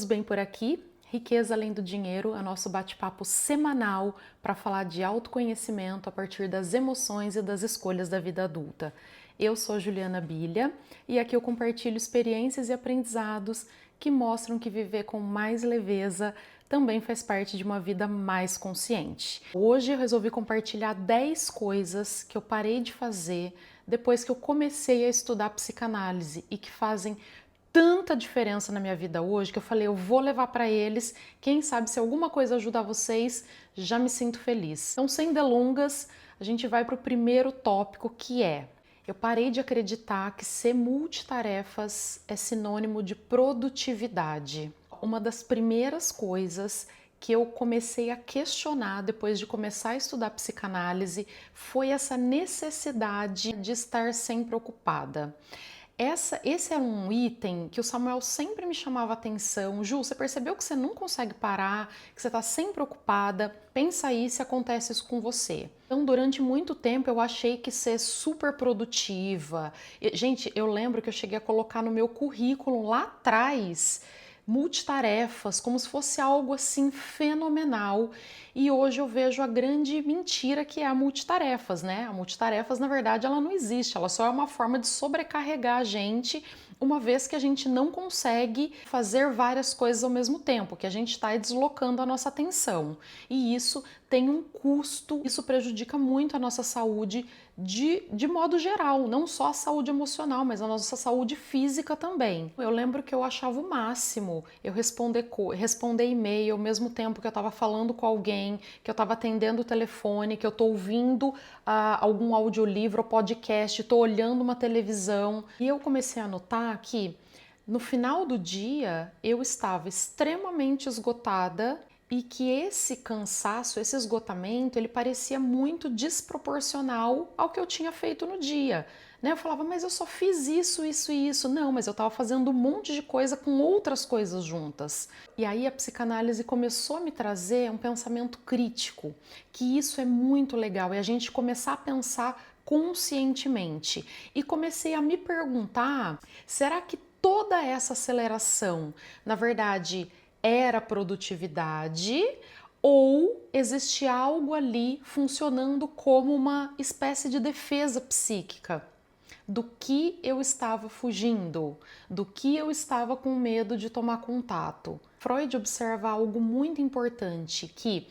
bem por aqui? Riqueza Além do Dinheiro é nosso bate-papo semanal para falar de autoconhecimento a partir das emoções e das escolhas da vida adulta. Eu sou Juliana Bilha e aqui eu compartilho experiências e aprendizados que mostram que viver com mais leveza também faz parte de uma vida mais consciente. Hoje eu resolvi compartilhar 10 coisas que eu parei de fazer depois que eu comecei a estudar psicanálise e que fazem tanta diferença na minha vida hoje que eu falei, eu vou levar para eles, quem sabe se alguma coisa ajudar vocês, já me sinto feliz. Então, sem delongas, a gente vai para o primeiro tópico, que é: eu parei de acreditar que ser multitarefas é sinônimo de produtividade. Uma das primeiras coisas que eu comecei a questionar depois de começar a estudar psicanálise foi essa necessidade de estar sempre ocupada. Esse é um item que o Samuel sempre me chamava a atenção. Ju, você percebeu que você não consegue parar, que você está sempre ocupada? Pensa aí se acontece isso com você. Então, durante muito tempo eu achei que ser super produtiva. Gente, eu lembro que eu cheguei a colocar no meu currículo lá atrás multitarefas, como se fosse algo assim fenomenal. E hoje eu vejo a grande mentira que é a multitarefas, né? A multitarefas, na verdade, ela não existe, ela só é uma forma de sobrecarregar a gente, uma vez que a gente não consegue fazer várias coisas ao mesmo tempo, que a gente está deslocando a nossa atenção. E isso tem um custo, isso prejudica muito a nossa saúde de modo geral, não só a saúde emocional, mas a nossa saúde física também. Eu lembro que eu achava o máximo eu responder e-mail ao mesmo tempo que eu estava falando com alguém, que eu estava atendendo o telefone, que eu estou ouvindo algum audiolivro ou podcast, estou olhando uma televisão. E eu comecei a notar que no final do dia eu estava extremamente esgotada e que esse cansaço, esse esgotamento, ele parecia muito desproporcional ao que eu tinha feito no dia. Né? Eu falava, mas eu só fiz isso, isso e isso. Não, mas eu estava fazendo um monte de coisa com outras coisas juntas. E aí a psicanálise começou a me trazer um pensamento crítico, que isso é muito legal, é a gente começar a pensar conscientemente. E comecei a me perguntar, será que toda essa aceleração, na verdade, era produtividade ou existe algo ali funcionando como uma espécie de defesa psíquica do que eu estava fugindo, do que eu estava com medo de tomar contato. Freud observa algo muito importante, que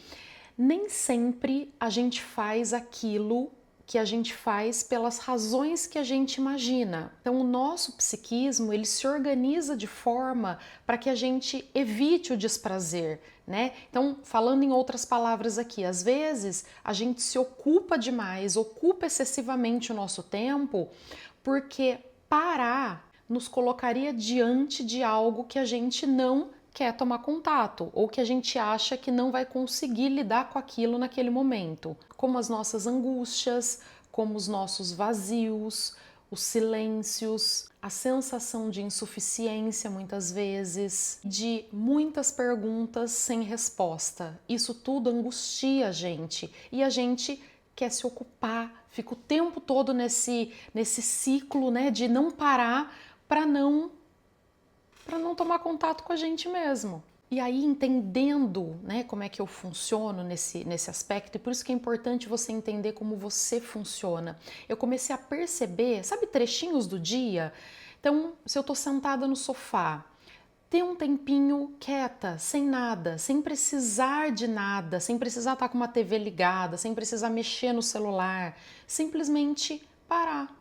nem sempre a gente faz aquilo que a gente faz pelas razões que a gente imagina. Então o nosso psiquismo, ele se organiza de forma para que a gente evite o desprazer, né? Então, falando em outras palavras aqui, às vezes a gente se ocupa demais, ocupa excessivamente o nosso tempo, porque parar nos colocaria diante de algo que a gente não quer tomar contato ou que a gente acha que não vai conseguir lidar com aquilo naquele momento, como as nossas angústias, como os nossos vazios, os silêncios, a sensação de insuficiência muitas vezes, de muitas perguntas sem resposta. Isso tudo angustia a gente e a gente quer se ocupar, fica o tempo todo nesse ciclo, né, de não parar para não tomar contato com a gente mesmo. E aí, entendendo, né, como é que eu funciono nesse aspecto, e por isso que é importante você entender como você funciona, eu comecei a perceber, sabe, trechinhos do dia? Então, se eu tô sentada no sofá, ter um tempinho quieta, sem nada, sem precisar de nada, sem precisar estar com uma TV ligada, sem precisar mexer no celular, simplesmente parar.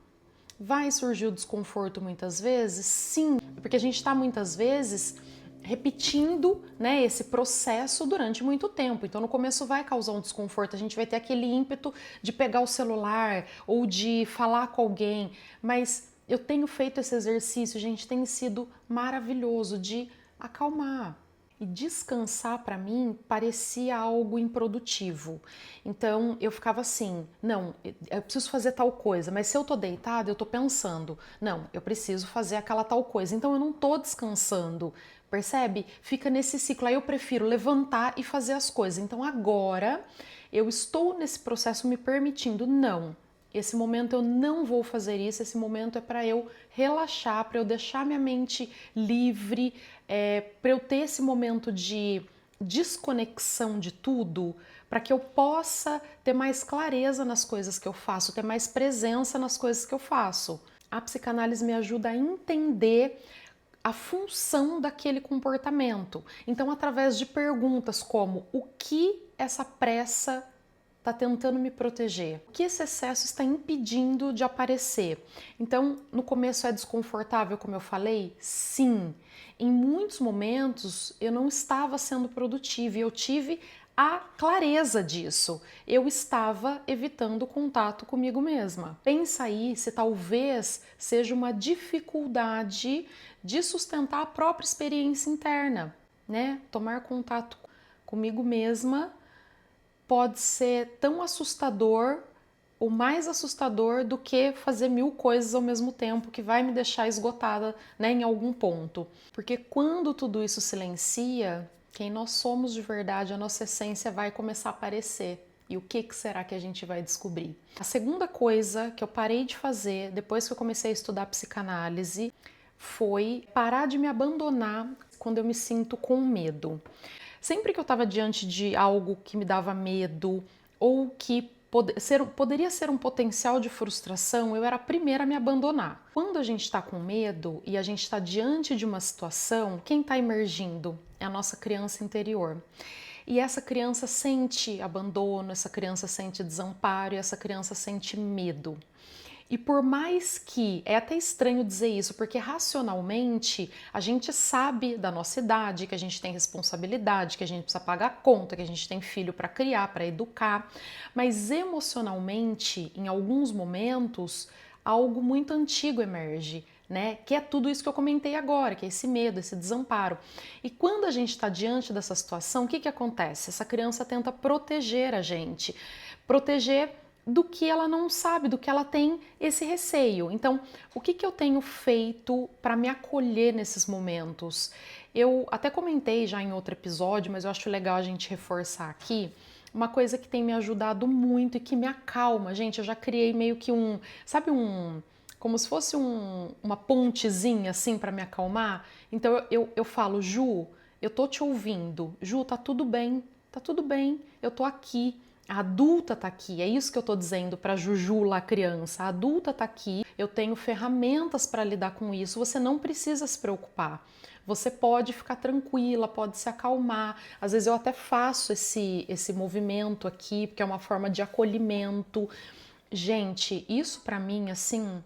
Vai surgir o desconforto muitas vezes? Sim, porque a gente está muitas vezes repetindo, né, esse processo durante muito tempo. Então no começo vai causar um desconforto, a gente vai ter aquele ímpeto de pegar o celular ou de falar com alguém, mas eu tenho feito esse exercício, gente, tem sido maravilhoso de acalmar. E descansar para mim parecia algo improdutivo. Então eu ficava assim, não, eu preciso fazer tal coisa, mas se eu tô deitada, eu tô pensando, não, eu preciso fazer aquela tal coisa. Então eu não tô descansando, percebe? Fica nesse ciclo. Aí eu prefiro levantar e fazer as coisas. Então agora eu estou nesse processo me permitindo, não, Esse momento eu não vou fazer isso, esse momento é para eu relaxar, para eu deixar minha mente livre, para eu ter esse momento de desconexão de tudo, para que eu possa ter mais clareza nas coisas que eu faço, ter mais presença nas coisas que eu faço. A psicanálise me ajuda a entender a função daquele comportamento. Então, através de perguntas como: o que essa pressa está tentando me proteger? O que esse excesso está impedindo de aparecer? Então, no começo é desconfortável, como eu falei? Sim. Em muitos momentos eu não estava sendo produtiva e eu tive a clareza disso. Eu estava evitando contato comigo mesma. Pensa aí se talvez seja uma dificuldade de sustentar a própria experiência interna, né? Tomar contato comigo mesma pode ser tão assustador ou mais assustador do que fazer 1000 coisas ao mesmo tempo, que vai me deixar esgotada, né, em algum ponto. Porque quando tudo isso silencia, quem nós somos de verdade, a nossa essência vai começar a aparecer. E o que será que a gente vai descobrir? A segunda coisa que eu parei de fazer depois que eu comecei a estudar psicanálise foi parar de me abandonar quando eu me sinto com medo. Sempre que eu estava diante de algo que me dava medo ou que poderia ser um potencial de frustração, eu era a primeira a me abandonar. Quando a gente está com medo e a gente está diante de uma situação, quem está emergindo é a nossa criança interior. E essa criança sente abandono, essa criança sente desamparo e essa criança sente medo. E por mais que, é até estranho dizer isso, porque racionalmente a gente sabe da nossa idade, que a gente tem responsabilidade, que a gente precisa pagar conta, que a gente tem filho para criar, para educar, mas emocionalmente, em alguns momentos, algo muito antigo emerge, né? Que é tudo isso que eu comentei agora, que é esse medo, esse desamparo. E quando a gente está diante dessa situação, o que acontece? Essa criança tenta proteger a gente, proteger do que ela não sabe, do que ela tem esse receio. Então, o que eu tenho feito para me acolher nesses momentos? Eu até comentei já em outro episódio, mas eu acho legal a gente reforçar aqui. Uma coisa que tem me ajudado muito e que me acalma, gente, eu já criei meio que como se fosse uma pontezinha assim para me acalmar. Então eu falo: Ju, eu tô te ouvindo. Ju, tá tudo bem, eu tô aqui. A adulta tá aqui, é isso que eu tô dizendo pra Juju lá criança. A adulta tá aqui, eu tenho ferramentas para lidar com isso, você não precisa se preocupar. Você pode ficar tranquila, pode se acalmar. Às vezes eu até faço esse movimento aqui, porque é uma forma de acolhimento. Gente, isso pra mim, assim,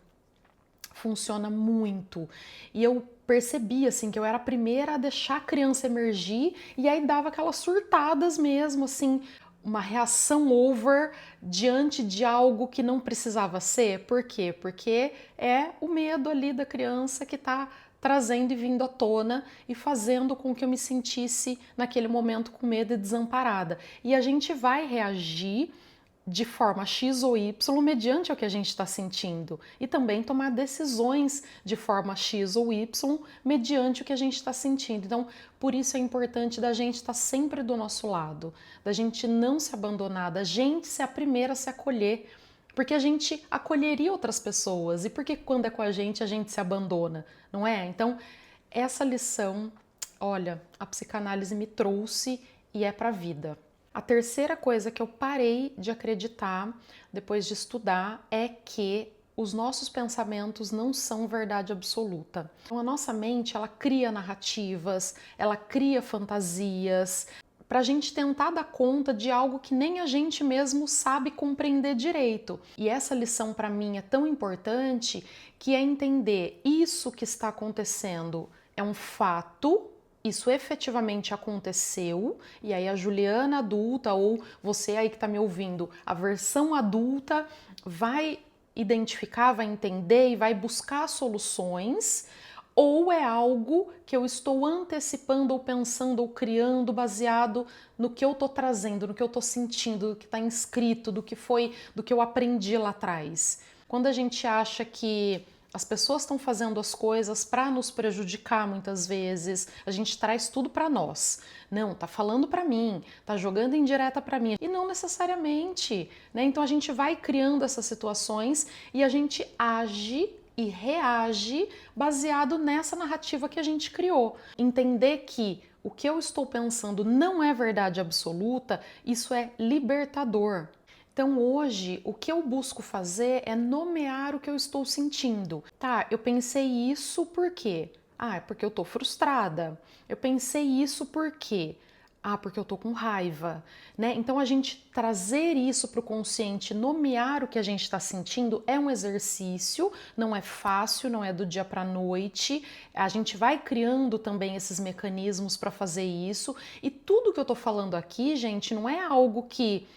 funciona muito. E eu percebi, assim, que eu era a primeira a deixar a criança emergir e aí dava aquelas surtadas mesmo, assim, uma reação over diante de algo que não precisava ser. Por quê? Porque é o medo ali da criança que está trazendo e vindo à tona e fazendo com que eu me sentisse naquele momento com medo e desamparada. E a gente vai reagir de forma X ou Y mediante o que a gente está sentindo e também tomar decisões de forma X ou Y mediante o que a gente está sentindo. Então, por isso é importante da gente estar sempre do nosso lado, da gente não se abandonar, da gente ser a primeira a se acolher, porque a gente acolheria outras pessoas e porque quando é com a gente se abandona, não é? Então, essa lição, olha, a psicanálise me trouxe e é para a vida. A terceira coisa que eu parei de acreditar depois de estudar é que os nossos pensamentos não são verdade absoluta. Então, a nossa mente, ela cria narrativas, ela cria fantasias para a gente tentar dar conta de algo que nem a gente mesmo sabe compreender direito. E essa lição para mim é tão importante, que é entender isso que está acontecendo é um fato. Isso efetivamente aconteceu, e aí a Juliana adulta, ou você aí que está me ouvindo, a versão adulta vai identificar, vai entender e vai buscar soluções, ou é algo que eu estou antecipando ou pensando ou criando baseado no que eu estou trazendo, no que eu estou sentindo, do que está inscrito, do que eu aprendi lá atrás. Quando a gente acha que As pessoas estão fazendo as coisas para nos prejudicar muitas vezes. A gente traz tudo para nós. Não, tá falando para mim, tá jogando indireta para mim. E não necessariamente, né? Então a gente vai criando essas situações e a gente age e reage baseado nessa narrativa que a gente criou. Entender que o que eu estou pensando não é verdade absoluta, isso é libertador. Então hoje o que eu busco fazer é nomear o que eu estou sentindo. Tá, eu pensei isso por quê? Ah, é porque eu tô frustrada. Eu pensei isso por quê? Ah, porque eu tô com raiva, né? Então a gente trazer isso para o consciente, nomear o que a gente está sentindo é um exercício, não é fácil, não é do dia para a noite. A gente vai criando também esses mecanismos para fazer isso. E tudo que eu tô falando aqui, gente, não é algo que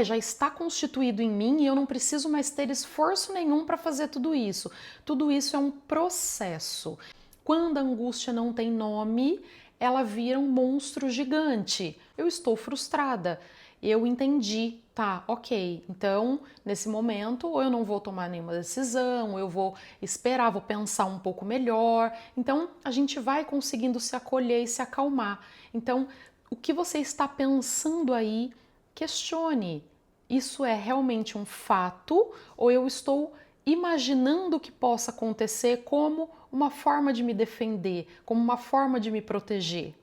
já está constituído em mim e eu não preciso mais ter esforço nenhum para fazer tudo isso. Tudo isso é um processo. Quando a angústia não tem nome, ela vira um monstro gigante. Eu estou frustrada. Eu entendi, tá, ok. Então, nesse momento, ou eu não vou tomar nenhuma decisão, ou eu vou esperar, vou pensar um pouco melhor. Então, a gente vai conseguindo se acolher e se acalmar. Então, o que você está pensando aí? Questione, isso é realmente um fato ou eu estou imaginando que possa acontecer como uma forma de me defender, como uma forma de me proteger?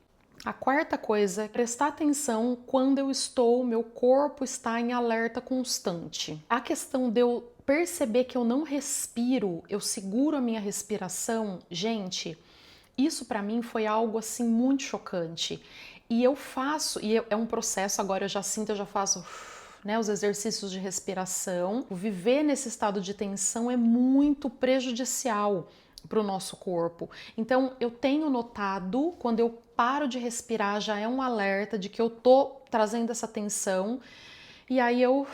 A quarta coisa é prestar atenção quando meu corpo está em alerta constante. A questão de eu perceber que eu não respiro, eu seguro a minha respiração, gente, isso para mim foi algo assim muito chocante. E eu faço, é um processo, agora eu já sinto, eu já faço, né, os exercícios de respiração. O viver nesse estado de tensão é muito prejudicial para o nosso corpo. Então eu tenho notado, quando eu paro de respirar, já é um alerta de que eu tô trazendo essa tensão. E aí eu,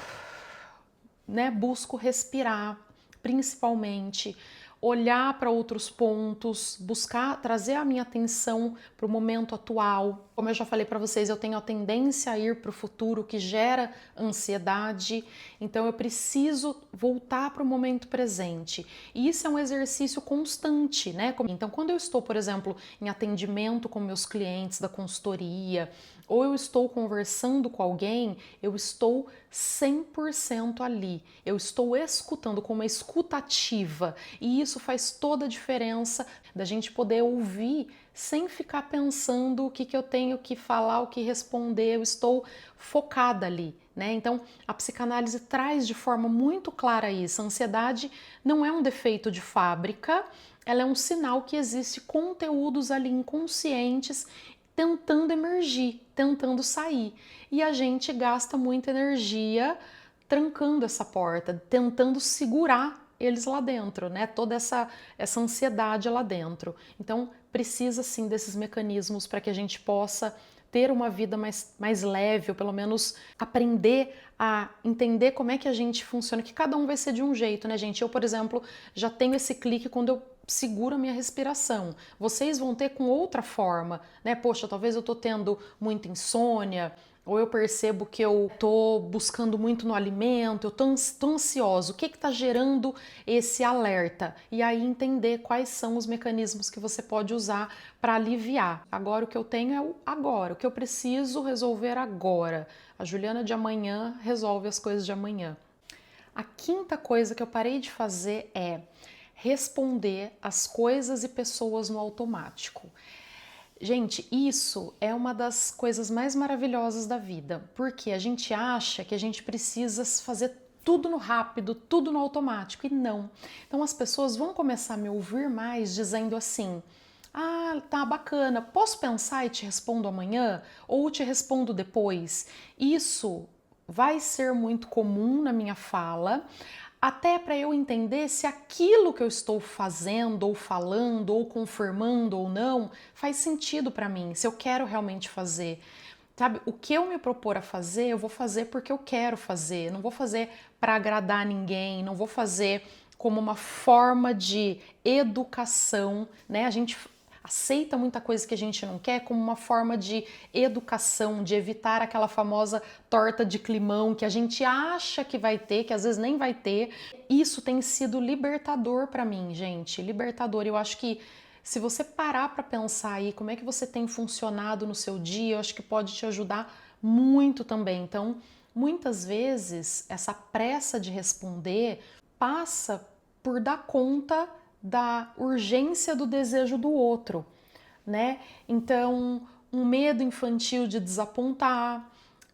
né, busco respirar, principalmente olhar para outros pontos, buscar trazer a minha atenção para o momento atual. Como eu já falei para vocês, eu tenho a tendência a ir para o futuro, que gera ansiedade, então eu preciso voltar para o momento presente. E isso é um exercício constante, né? Então, quando eu estou, por exemplo, em atendimento com meus clientes da consultoria, ou eu estou conversando com alguém, eu estou 100% ali. Eu estou escutando com uma escuta ativa e isso faz toda a diferença da gente poder ouvir sem ficar pensando o que eu tenho que falar, o que responder. Eu estou focada ali, né? Então, a psicanálise traz de forma muito clara isso. A ansiedade não é um defeito de fábrica, ela é um sinal que existe conteúdos ali inconscientes tentando emergir, tentando sair. E a gente gasta muita energia trancando essa porta, tentando segurar eles lá dentro, né? Toda essa ansiedade lá dentro. Então, precisa sim desses mecanismos para que a gente possa ter uma vida mais leve, ou pelo menos aprender a entender como é que a gente funciona, que cada um vai ser de um jeito, né, gente? Eu, por exemplo, já tenho esse clique quando eu seguro a minha respiração. Vocês vão ter com outra forma, né? Poxa, talvez eu tô tendo muita insônia, ou eu percebo que eu tô buscando muito no alimento, eu tô ansiosa, o que que tá gerando esse alerta? E aí entender quais são os mecanismos que você pode usar para aliviar. Agora o que eu tenho é o agora, o que eu preciso resolver agora. A Juliana de amanhã resolve as coisas de amanhã. A quinta coisa que eu parei de fazer é responder as coisas e pessoas no automático. Gente, isso é uma das coisas mais maravilhosas da vida, porque a gente acha que a gente precisa fazer tudo no rápido, tudo no automático, e não. Então as pessoas vão começar a me ouvir mais dizendo assim: ah, tá bacana, posso pensar e te respondo amanhã? Ou te respondo depois? Isso vai ser muito comum na minha fala, até para eu entender se aquilo que eu estou fazendo ou falando ou confirmando ou não faz sentido para mim, se eu quero realmente fazer. Sabe, o que eu me propor a fazer, eu vou fazer porque eu quero fazer, não vou fazer para agradar ninguém, não vou fazer como uma forma de educação, né? aceita muita coisa que a gente não quer como uma forma de educação, de evitar aquela famosa torta de climão que a gente acha que vai ter, que às vezes nem vai ter. Isso tem sido libertador para mim, gente, libertador. Eu acho que se você parar para pensar aí como é que você tem funcionado no seu dia, eu acho que pode te ajudar muito também. Então, muitas vezes essa pressa de responder passa por dar conta da urgência do desejo do outro, né? Então, um medo infantil de desapontar,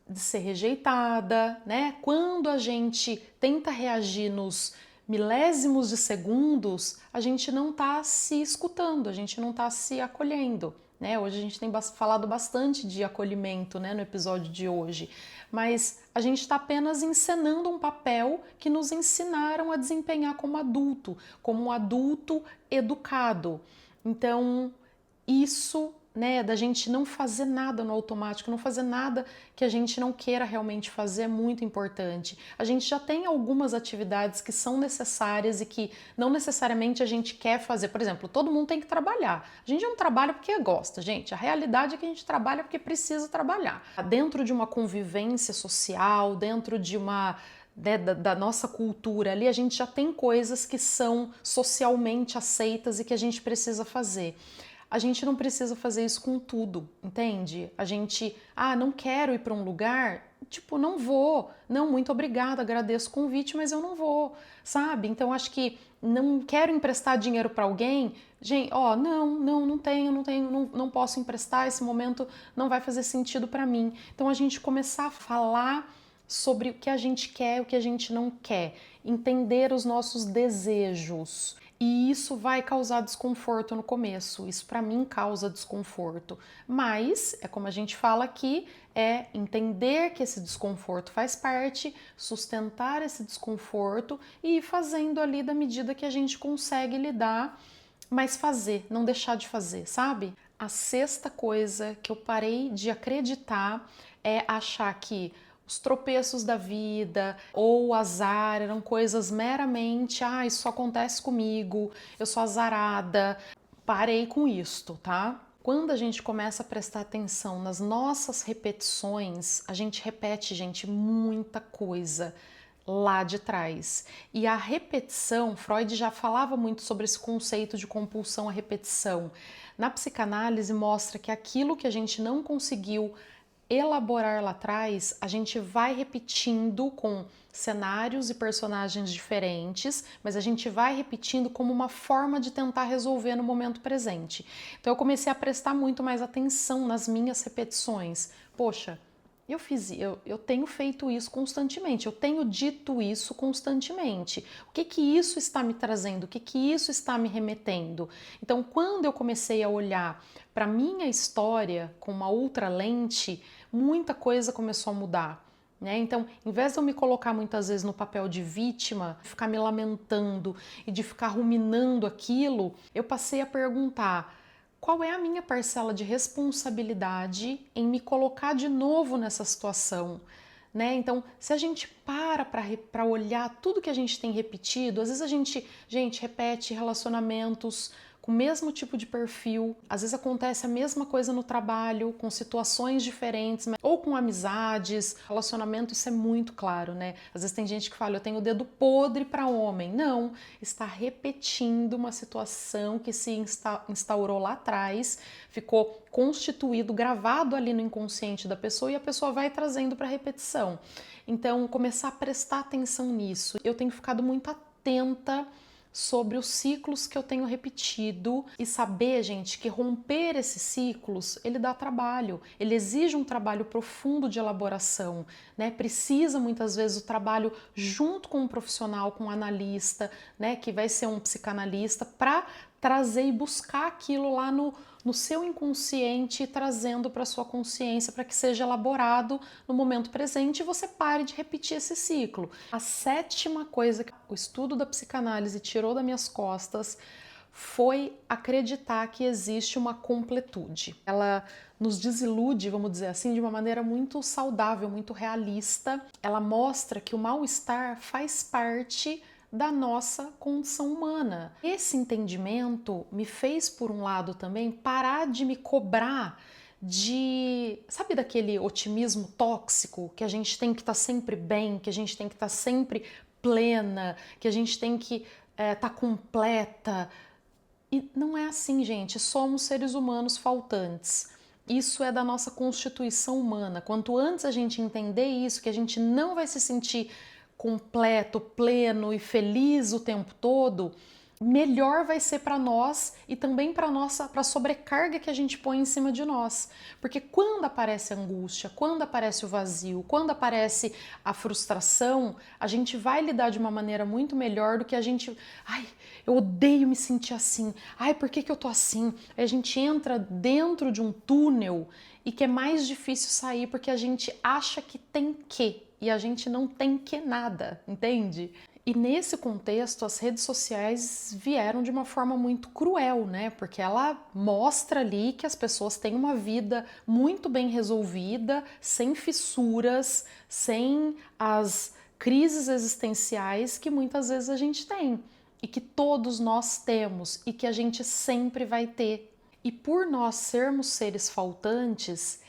de ser rejeitada, né? Quando a gente tenta reagir nos milésimos de segundos, a gente não está se escutando, a gente não está se acolhendo, né? Hoje a gente tem falado bastante de acolhimento, né, no episódio de hoje, mas a gente está apenas encenando um papel que nos ensinaram a desempenhar como um adulto educado. Então, isso, né, da gente não fazer nada no automático, não fazer nada que a gente não queira realmente fazer é muito importante. A gente já tem algumas atividades que são necessárias e que não necessariamente a gente quer fazer. Por exemplo, todo mundo tem que trabalhar. A gente não trabalha porque gosta, gente. A realidade é que a gente trabalha porque precisa trabalhar. Dentro de uma convivência social, dentro de uma da nossa cultura ali, a gente já tem coisas que são socialmente aceitas e que a gente precisa fazer. A gente não precisa fazer isso com tudo, entende? A gente, não quero ir para um lugar, tipo, não vou. Não, muito obrigada, agradeço o convite, mas eu não vou, sabe? Então acho que não quero emprestar dinheiro para alguém, gente, não tenho, não posso emprestar, esse momento não vai fazer sentido para mim. Então a gente começar a falar sobre o que a gente quer, o que a gente não quer, entender os nossos desejos. E isso vai causar desconforto no começo, isso para mim causa desconforto, mas é como a gente fala aqui, é entender que esse desconforto faz parte, sustentar esse desconforto e ir fazendo ali da medida que a gente consegue lidar, mas fazer, não deixar de fazer, sabe? A sexta coisa que eu parei de acreditar é achar que os tropeços da vida ou o azar eram coisas meramente, isso só acontece comigo, eu sou azarada. Parei com isto, tá? Quando a gente começa a prestar atenção nas nossas repetições, a gente repete, gente, muita coisa lá de trás. E a repetição, Freud já falava muito sobre esse conceito de compulsão à repetição. Na psicanálise mostra que aquilo que a gente não conseguiu elaborar lá atrás, a gente vai repetindo com cenários e personagens diferentes, mas a gente vai repetindo como uma forma de tentar resolver no momento presente. Então eu comecei a prestar muito mais atenção nas minhas repetições. Poxa, eu tenho feito isso constantemente, eu tenho dito isso constantemente. O que que isso está me trazendo? O que que isso está me remetendo? Então, quando eu comecei a olhar para minha história com uma outra lente, muita coisa começou a mudar. Né? Então, em vez de eu me colocar muitas vezes no papel de vítima, ficar me lamentando e de ficar ruminando aquilo, eu passei a perguntar: qual é a minha parcela de responsabilidade em me colocar de novo nessa situação? Né? Então, se a gente para olhar tudo que a gente tem repetido, às vezes a gente repete relacionamentos com o mesmo tipo de perfil, às vezes acontece a mesma coisa no trabalho, com situações diferentes, ou com amizades, relacionamento, isso é muito claro, né? Às vezes tem gente que fala, eu tenho o dedo podre para homem. Não, está repetindo uma situação que se instaurou lá atrás, ficou constituído, gravado ali no inconsciente da pessoa e a pessoa vai trazendo para repetição. Então, começar a prestar atenção nisso. Eu tenho ficado muito atenta sobre os ciclos que eu tenho repetido e saber, gente, que romper esses ciclos, ele dá trabalho, ele exige um trabalho profundo de elaboração, né? Precisa muitas vezes o trabalho junto com um profissional, com um analista, né, que vai ser um psicanalista, para trazer e buscar aquilo lá no seu inconsciente, trazendo para a sua consciência para que seja elaborado no momento presente e você pare de repetir esse ciclo. A sétima coisa que o estudo da psicanálise tirou das minhas costas foi acreditar que existe uma completude. Ela nos desilude, vamos dizer assim, de uma maneira muito saudável, muito realista. Ela mostra que o mal-estar faz parte da nossa condição humana. Esse entendimento me fez, por um lado também, parar de me cobrar sabe, daquele otimismo tóxico, que a gente tem que estar sempre bem, que a gente tem que estar sempre plena, que a gente tem que estar completa. E não é assim, gente. Somos seres humanos faltantes. Isso é da nossa constituição humana. Quanto antes a gente entender isso, que a gente não vai se sentir completo, pleno e feliz o tempo todo, melhor vai ser para nós e também para a sobrecarga que a gente põe em cima de nós. Porque quando aparece a angústia, quando aparece o vazio, quando aparece a frustração, a gente vai lidar de uma maneira muito melhor do que a gente... Ai, eu odeio me sentir assim. Ai, por que eu tô assim? Aí a gente entra dentro de um túnel e que é mais difícil sair porque a gente acha que tem que e a gente não tem que nada, entende? E nesse contexto, as redes sociais vieram de uma forma muito cruel, né? Porque ela mostra ali que as pessoas têm uma vida muito bem resolvida, sem fissuras, sem as crises existenciais que muitas vezes a gente tem e que todos nós temos e que a gente sempre vai ter. E por nós sermos seres faltantes,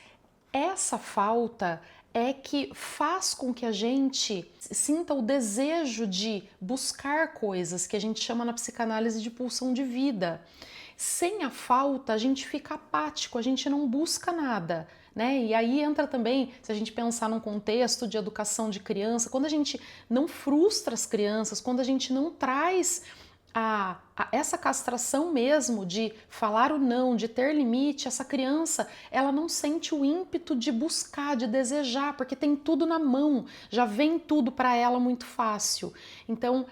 essa falta é que faz com que a gente sinta o desejo de buscar coisas que a gente chama na psicanálise de pulsão de vida. Sem a falta, a gente fica apático, a gente não busca nada, né? E aí entra também, se a gente pensar num contexto de educação de criança, quando a gente não frustra as crianças, quando a gente não traz essa castração mesmo de falar o não, de ter limite, essa criança, ela não sente o ímpeto de buscar, de desejar, porque tem tudo na mão, já vem tudo para ela muito fácil. Então,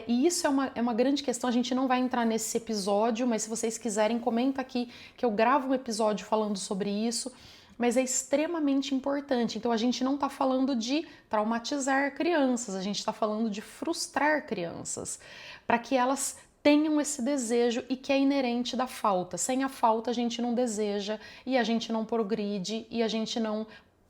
isso é uma grande questão, a gente não vai entrar nesse episódio, mas se vocês quiserem, comenta aqui que eu gravo um episódio falando sobre isso, mas é extremamente importante. Então a gente não está falando de traumatizar crianças, a gente está falando de frustrar crianças, para que elas tenham esse desejo e que é inerente da falta. Sem a falta a gente não deseja e a gente não progride e a gente não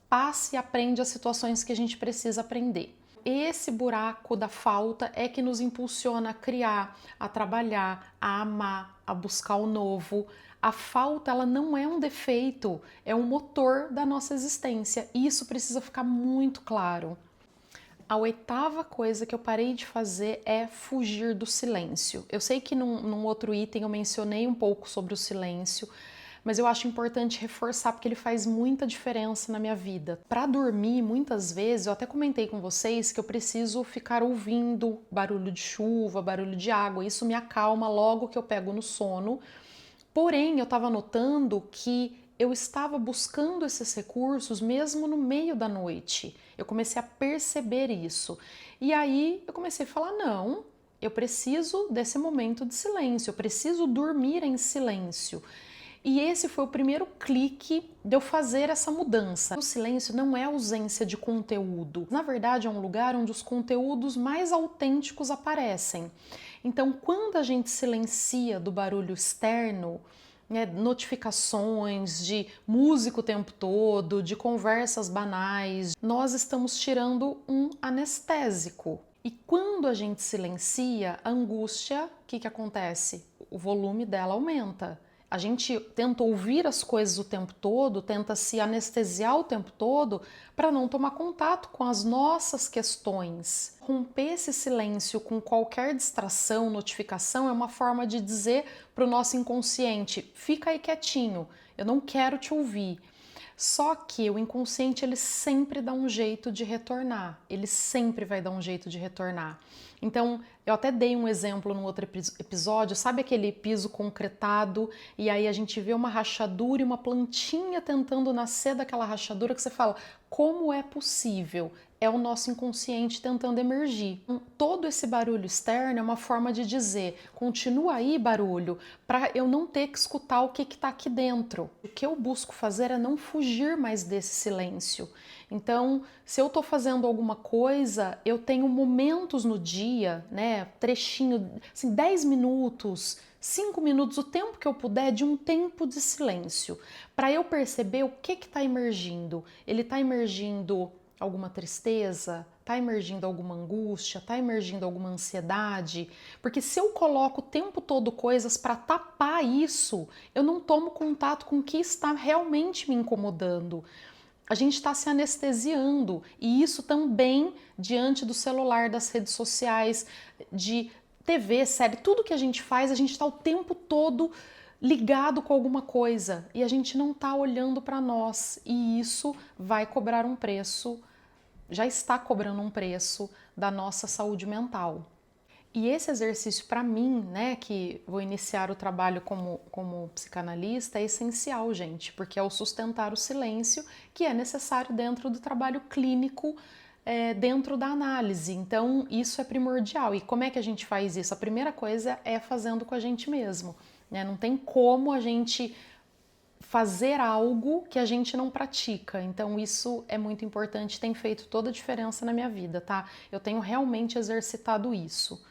passa e aprende as situações que a gente precisa aprender. Esse buraco da falta é que nos impulsiona a criar, a trabalhar, a amar, a buscar o novo. A falta, ela não é um defeito, é um motor da nossa existência. E isso precisa ficar muito claro. A oitava coisa que eu parei de fazer é fugir do silêncio. Eu sei que num outro item eu mencionei um pouco sobre o silêncio, mas eu acho importante reforçar porque ele faz muita diferença na minha vida. Para dormir, muitas vezes, eu até comentei com vocês que eu preciso ficar ouvindo barulho de chuva, barulho de água. Isso me acalma logo que eu pego no sono. Porém, eu estava notando que eu estava buscando esses recursos mesmo no meio da noite. Eu comecei a perceber isso. E aí eu comecei a falar: não, eu preciso desse momento de silêncio, eu preciso dormir em silêncio. E esse foi o primeiro clique de eu fazer essa mudança. O silêncio não é ausência de conteúdo. Na verdade, é um lugar onde os conteúdos mais autênticos aparecem. Então, quando a gente silencia do barulho externo, né, notificações de música o tempo todo, de conversas banais, nós estamos tirando um anestésico. E quando a gente silencia, a angústia, o que acontece? O volume dela aumenta. A gente tenta ouvir as coisas o tempo todo, tenta se anestesiar o tempo todo para não tomar contato com as nossas questões. Romper esse silêncio com qualquer distração, notificação, é uma forma de dizer para o nosso inconsciente: fica aí quietinho, eu não quero te ouvir. Só que o inconsciente, ele sempre dá um jeito de retornar, ele sempre vai dar um jeito de retornar. Então, eu até dei um exemplo no outro episódio, sabe aquele piso concretado e aí a gente vê uma rachadura e uma plantinha tentando nascer daquela rachadura, que você fala: como é possível? É o nosso inconsciente tentando emergir. Todo esse barulho externo é uma forma de dizer: continua aí, barulho, para eu não ter que escutar o que está aqui dentro. O que eu busco fazer é não fugir mais desse silêncio. Então, se eu estou fazendo alguma coisa, eu tenho momentos no dia, né, trechinho, assim, 10 minutos, 5 minutos, o tempo que eu puder, de um tempo de silêncio, para eu perceber o que está emergindo. Ele está emergindo alguma tristeza? Tá emergindo alguma angústia? Tá emergindo alguma ansiedade? Porque se eu coloco o tempo todo coisas para tapar isso, eu não tomo contato com o que está realmente me incomodando. A gente está se anestesiando, e isso também diante do celular, das redes sociais, de TV, série, tudo que a gente faz, a gente está o tempo todo ligado com alguma coisa e a gente não está olhando para nós, e isso vai cobrar um preço, já está cobrando um preço da nossa saúde mental. E esse exercício para mim, né, que vou iniciar o trabalho como psicanalista, é essencial, gente, porque é o sustentar o silêncio que é necessário dentro do trabalho clínico, dentro da análise. Então, isso é primordial. E como é que a gente faz isso? A primeira coisa é fazendo com a gente mesmo, né? Não tem como a gente fazer algo que a gente não pratica. Então, isso é muito importante, tem feito toda a diferença na minha vida, tá? Eu tenho realmente exercitado isso.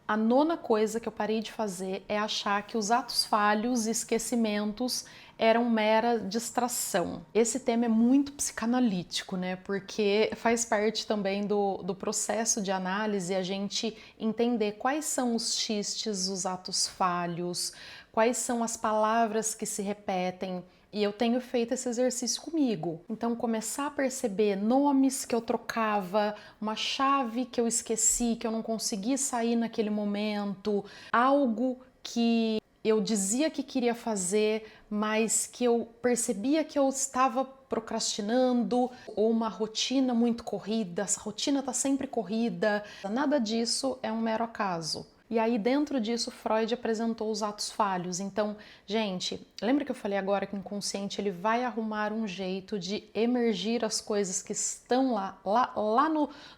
A nona coisa que eu parei de fazer é achar que os atos falhos e esquecimentos eram mera distração. Esse tema é muito psicanalítico, né? Porque faz parte também do processo de análise a gente entender quais são os xistes, os atos falhos, quais são as palavras que se repetem. E eu tenho feito esse exercício comigo. Então, começar a perceber nomes que eu trocava, uma chave que eu esqueci, que eu não consegui sair naquele momento, algo que eu dizia que queria fazer, mas que eu percebia que eu estava procrastinando, ou uma rotina muito corrida, essa rotina está sempre corrida. Nada disso é um mero acaso. E aí, dentro disso, Freud apresentou os atos falhos. Então, gente, lembra que eu falei agora que o inconsciente ele vai arrumar um jeito de emergir as coisas que estão lá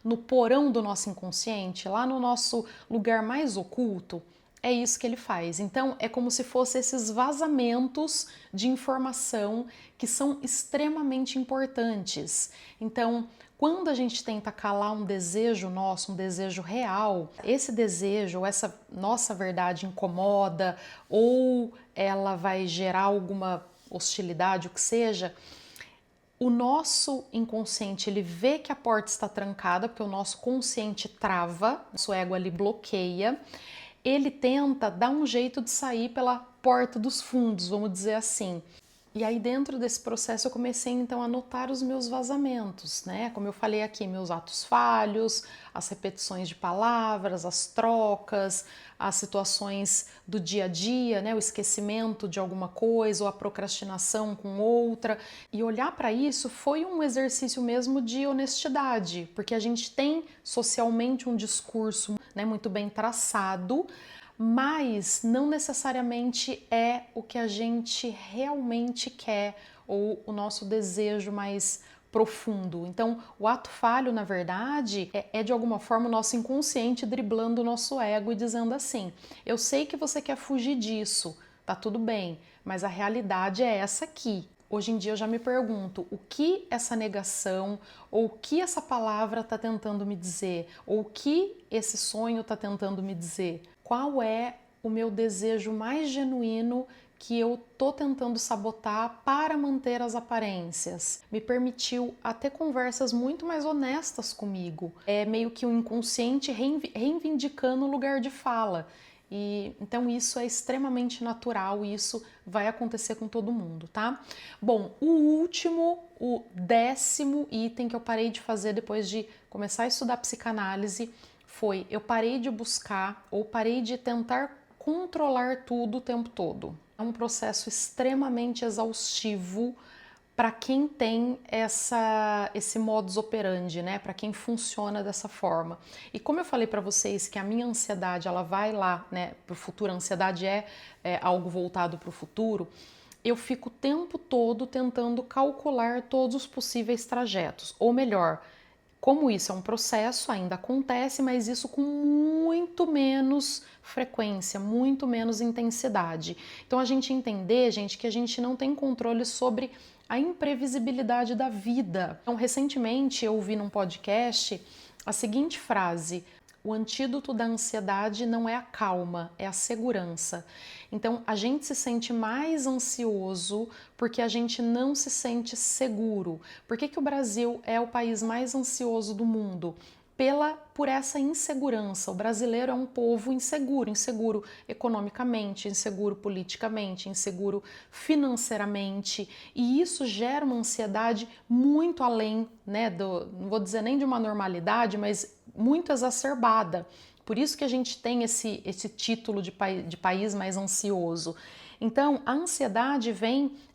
no porão do nosso inconsciente, lá no nosso lugar mais oculto? É isso que ele faz. Então, é como se fossem esses vazamentos de informação que são extremamente importantes. Então, quando a gente tenta calar um desejo nosso, um desejo real, esse desejo, essa nossa verdade incomoda ou ela vai gerar alguma hostilidade, o que seja, o nosso inconsciente ele vê que a porta está trancada, porque o nosso consciente trava, nosso ego ali bloqueia, ele tenta dar um jeito de sair pela porta dos fundos, vamos dizer assim. E aí dentro desse processo eu comecei então a notar os meus vazamentos, né? Como eu falei aqui, meus atos falhos, as repetições de palavras, as trocas, as situações do dia a dia, né? O esquecimento de alguma coisa ou a procrastinação com outra. E olhar para isso foi um exercício mesmo de honestidade, porque a gente tem socialmente um discurso, né, muito bem traçado, mas não necessariamente é o que a gente realmente quer ou o nosso desejo mais profundo. Então, o ato falho, na verdade, é de alguma forma o nosso inconsciente driblando o nosso ego e dizendo assim: eu sei que você quer fugir disso, tá tudo bem, mas a realidade é essa aqui. Hoje em dia eu já me pergunto o que essa negação ou o que essa palavra está tentando me dizer, ou o que esse sonho está tentando me dizer. Qual é o meu desejo mais genuíno que eu tô tentando sabotar para manter as aparências? Me permitiu até conversas muito mais honestas comigo. É meio que um inconsciente reivindicando o lugar de fala. E então isso é extremamente natural e isso vai acontecer com todo mundo, tá? Bom, o 10º item que eu parei de fazer depois de começar a estudar psicanálise foi: eu parei de buscar ou parei de tentar controlar tudo o tempo todo. É um processo extremamente exaustivo para quem tem esse modus operandi, né? Para quem funciona dessa forma. E como eu falei para vocês que a minha ansiedade ela vai lá, né, para o futuro, a ansiedade é algo voltado para o futuro, eu fico o tempo todo tentando calcular todos os possíveis trajetos, ou melhor, como isso é um processo, ainda acontece, mas isso com muito menos frequência, muito menos intensidade. Então a gente entender, gente, que a gente não tem controle sobre a imprevisibilidade da vida. Então, recentemente eu ouvi num podcast a seguinte frase: o antídoto da ansiedade não é a calma, é a segurança. Então, a gente se sente mais ansioso porque a gente não se sente seguro. Por que que o Brasil é o país mais ansioso do mundo? Por essa insegurança. O brasileiro é um povo inseguro, inseguro economicamente, inseguro politicamente, inseguro financeiramente, e isso gera uma ansiedade muito além, né, não vou dizer nem de uma normalidade, mas muito exacerbada. Por isso que a gente tem esse título de país mais ansioso. Então, a ansiedade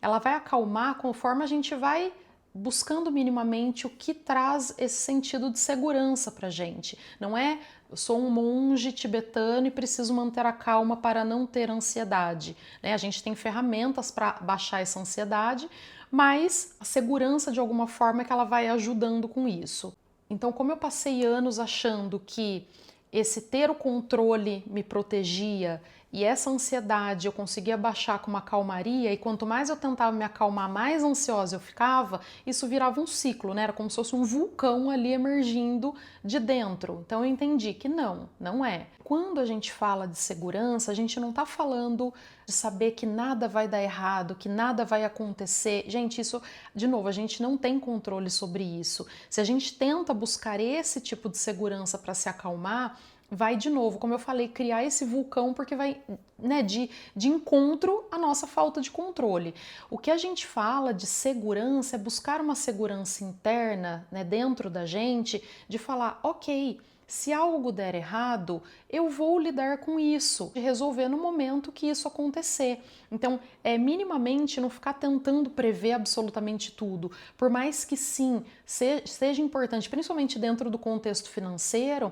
ela vai acalmar conforme a gente vai buscando minimamente o que traz esse sentido de segurança para a gente. Não é eu sou um monge tibetano e preciso manter a calma para não ter ansiedade. Né? A gente tem ferramentas para baixar essa ansiedade, mas a segurança de alguma forma é que ela vai ajudando com isso. Então, como eu passei anos achando que esse ter o controle me protegia e essa ansiedade eu conseguia baixar com uma calmaria, e quanto mais eu tentava me acalmar, mais ansiosa eu ficava, isso virava um ciclo, né? Era como se fosse um vulcão ali emergindo de dentro. Então eu entendi que não é. Quando a gente fala de segurança, a gente não tá falando de saber que nada vai dar errado, que nada vai acontecer. Gente, isso, de novo, a gente não tem controle sobre isso. Se a gente tenta buscar esse tipo de segurança para se acalmar, vai de novo, como eu falei, criar esse vulcão porque vai, né, de encontro à nossa falta de controle. O que a gente fala de segurança é buscar uma segurança interna, né, dentro da gente, de falar, ok, se algo der errado, eu vou lidar com isso, de resolver no momento que isso acontecer. Então, minimamente não ficar tentando prever absolutamente tudo, por mais que sim, seja importante, principalmente dentro do contexto financeiro,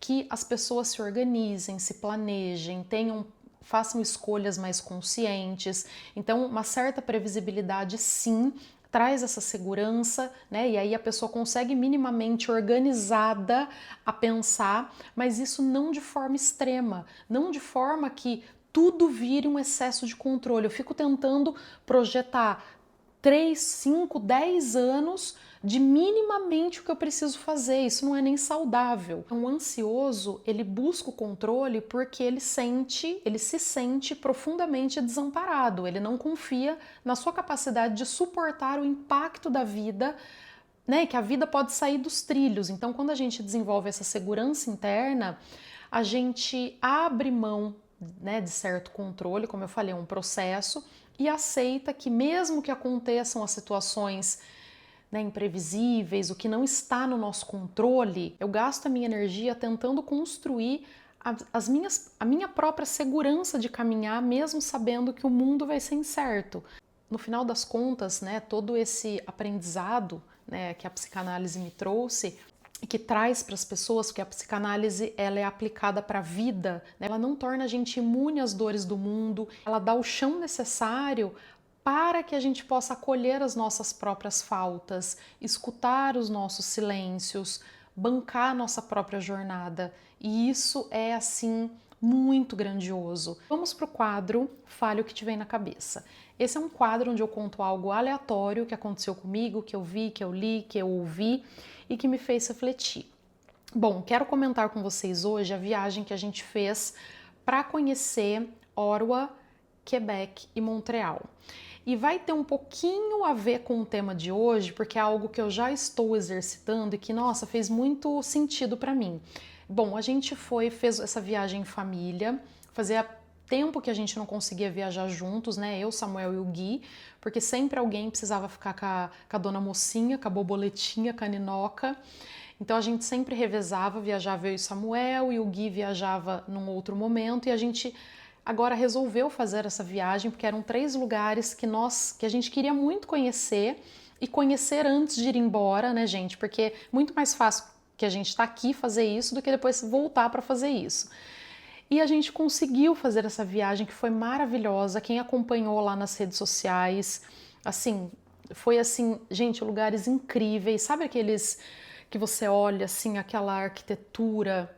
que as pessoas se organizem, se planejem, façam escolhas mais conscientes. Então, uma certa previsibilidade, sim, traz essa segurança, né? E aí a pessoa consegue minimamente organizada a pensar, mas isso não de forma extrema, não de forma que tudo vire um excesso de controle. Eu fico tentando projetar 3, 5, 10 anos de minimamente o que eu preciso fazer. Isso não é nem saudável. Um ansioso, ele busca o controle porque ele se sente profundamente desamparado. Ele não confia na sua capacidade de suportar o impacto da vida, né? Que a vida pode sair dos trilhos. Então, quando a gente desenvolve essa segurança interna, a gente abre mão, né, de certo controle, como eu falei, é um processo, e aceita que mesmo que aconteçam as situações, né, imprevisíveis, o que não está no nosso controle, eu gasto a minha energia tentando construir a minha própria segurança de caminhar, mesmo sabendo que o mundo vai ser incerto. No final das contas, né, todo esse aprendizado, né, que a psicanálise me trouxe, e que traz para as pessoas que a psicanálise ela é aplicada para a vida, né? Ela não torna a gente imune às dores do mundo, ela dá o chão necessário para que a gente possa acolher as nossas próprias faltas, escutar os nossos silêncios, bancar a nossa própria jornada. E isso é, assim, muito grandioso. Vamos para o quadro Fale o que te vem na cabeça. Esse é um quadro onde eu conto algo aleatório que aconteceu comigo, que eu vi, que eu li, que eu ouvi e que me fez refletir. Bom, quero comentar com vocês hoje a viagem que a gente fez para conhecer Ottawa, Quebec e Montreal. E vai ter um pouquinho a ver com o tema de hoje, porque é algo que eu já estou exercitando e que, nossa, fez muito sentido para mim. Bom, a gente fez essa viagem em família, fazia tempo que a gente não conseguia viajar juntos, né? Eu, Samuel e o Gui, porque sempre alguém precisava ficar com a dona mocinha, com a borboletinha, com a ninoca. Então a gente sempre revezava, viajava eu e Samuel, e o Gui viajava num outro momento, e a gente agora resolveu fazer essa viagem, porque eram 3 lugares que a gente queria muito conhecer, e conhecer antes de ir embora, né, gente? Porque é muito mais fácil que a gente tá aqui fazer isso do que depois voltar para fazer isso. E a gente conseguiu fazer essa viagem que foi maravilhosa. Quem acompanhou lá nas redes sociais, assim, foi assim, gente, lugares incríveis. Sabe aqueles que você olha assim, aquela arquitetura,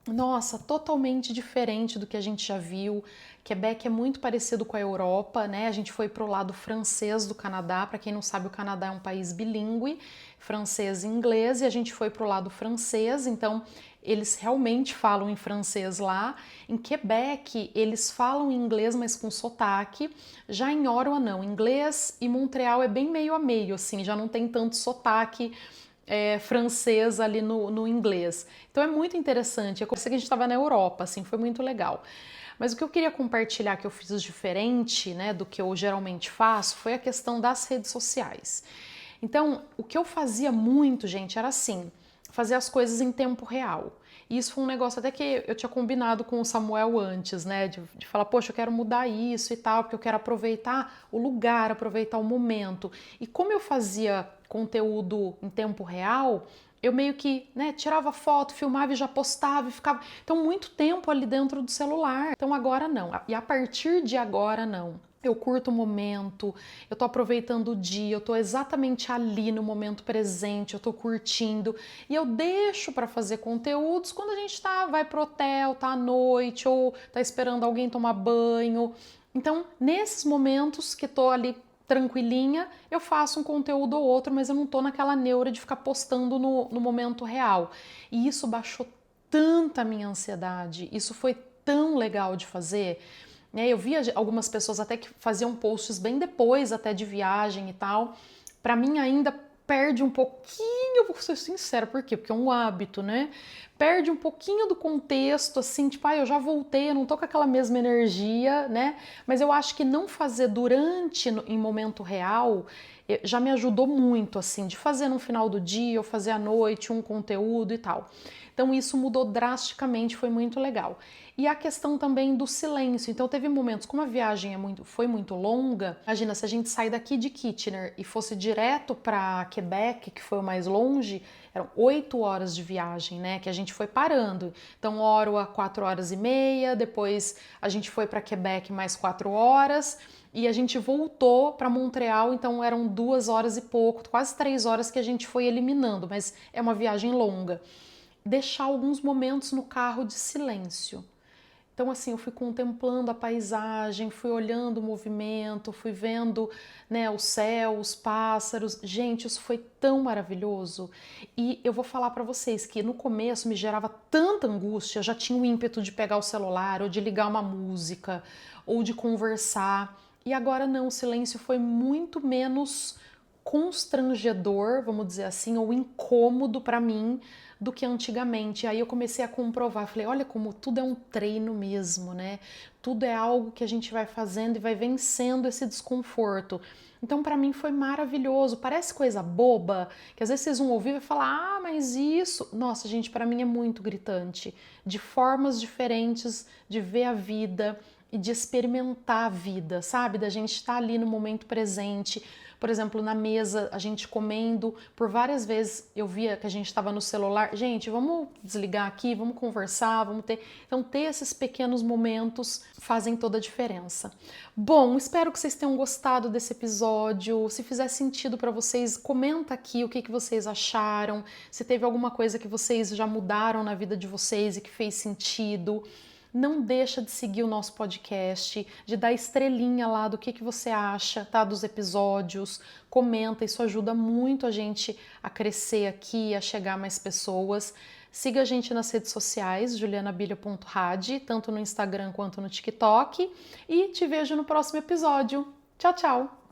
nossa, totalmente diferente do que a gente já viu. Quebec é muito parecido com a Europa, né? A gente foi pro lado francês do Canadá. Para quem não sabe, o Canadá é um país bilíngue, francês e inglês, e a gente foi pro lado francês. Então, eles realmente falam em francês lá. Em Quebec, eles falam inglês, mas com sotaque. Já em Ottawa, não. Inglês e Montreal é bem meio a meio, assim, já não tem tanto sotaque francês ali no inglês. Então é muito interessante. Eu pensei que a gente estava na Europa, assim, foi muito legal. Mas o que eu queria compartilhar que eu fiz diferente, né, do que eu geralmente faço, foi a questão das redes sociais. Então, o que eu fazia muito, gente, era assim, fazer as coisas em tempo real. E isso foi um negócio até que eu tinha combinado com o Samuel antes, né? De falar, poxa, eu quero mudar isso e tal, porque eu quero aproveitar o lugar, aproveitar o momento. E como eu fazia conteúdo em tempo real, eu meio que, né, tirava foto, filmava e já postava e ficava. Então, muito tempo ali dentro do celular. Então, agora não. E a partir de agora, não. Eu curto o momento, eu tô aproveitando o dia, eu tô exatamente ali no momento presente, eu tô curtindo e eu deixo para fazer conteúdos quando a gente vai pro hotel, tá à noite ou tá esperando alguém tomar banho. Então, nesses momentos que tô ali tranquilinha, eu faço um conteúdo ou outro, mas eu não tô naquela neura de ficar postando no momento real. E isso baixou tanta minha ansiedade, isso foi tão legal de fazer. Eu via algumas pessoas até que faziam posts bem depois até de viagem e tal. Para mim ainda perde um pouquinho, vou ser sincera, por quê? Porque é um hábito, né? Perde um pouquinho do contexto, assim, tipo, eu já voltei, eu não tô com aquela mesma energia, né? Mas eu acho que não fazer durante, em momento real, já me ajudou muito, assim, de fazer no final do dia, ou fazer à noite um conteúdo e tal. Então isso mudou drasticamente, foi muito legal. E a questão também do silêncio. Então teve momentos, como a viagem foi muito longa, imagina se a gente sair daqui de Kitchener e fosse direto para Quebec, que foi o mais longe, eram 8 horas de viagem, né? Que a gente foi parando. Então, Ottawa, 4 horas e meia, depois a gente foi para Quebec mais 4 horas e a gente voltou para Montreal, então eram 2 horas e pouco, quase 3 horas que a gente foi eliminando, mas é uma viagem longa. Deixar alguns momentos no carro de silêncio. Então, assim, eu fui contemplando a paisagem, fui olhando o movimento, fui vendo, né, o céu, os pássaros. Gente, isso foi tão maravilhoso. E eu vou falar para vocês que no começo me gerava tanta angústia, já tinha o ímpeto de pegar o celular, ou de ligar uma música, ou de conversar. E agora não, o silêncio foi muito menos constrangedor, vamos dizer assim, ou incômodo para mim do que antigamente. Aí eu comecei a comprovar, falei, olha como tudo é um treino mesmo, né? Tudo é algo que a gente vai fazendo e vai vencendo esse desconforto. Então, para mim foi maravilhoso. Parece coisa boba, que às vezes vocês vão ouvir e falar, mas isso. Nossa, gente, para mim é muito gritante. De formas diferentes de ver a vida e de experimentar a vida, sabe? Da gente estar ali no momento presente. Por exemplo, na mesa, a gente comendo, por várias vezes eu via que a gente estava no celular. Gente, vamos desligar aqui, vamos conversar, vamos ter. Então, ter esses pequenos momentos fazem toda a diferença. Bom, espero que vocês tenham gostado desse episódio. Se fizer sentido para vocês, comenta aqui o que vocês acharam, se teve alguma coisa que vocês já mudaram na vida de vocês e que fez sentido. Não deixa de seguir o nosso podcast, de dar estrelinha lá do que você acha, tá, dos episódios. Comenta, isso ajuda muito a gente a crescer aqui, a chegar a mais pessoas. Siga a gente nas redes sociais, julianabilia.rad, tanto no Instagram quanto no TikTok. E te vejo no próximo episódio. Tchau, tchau!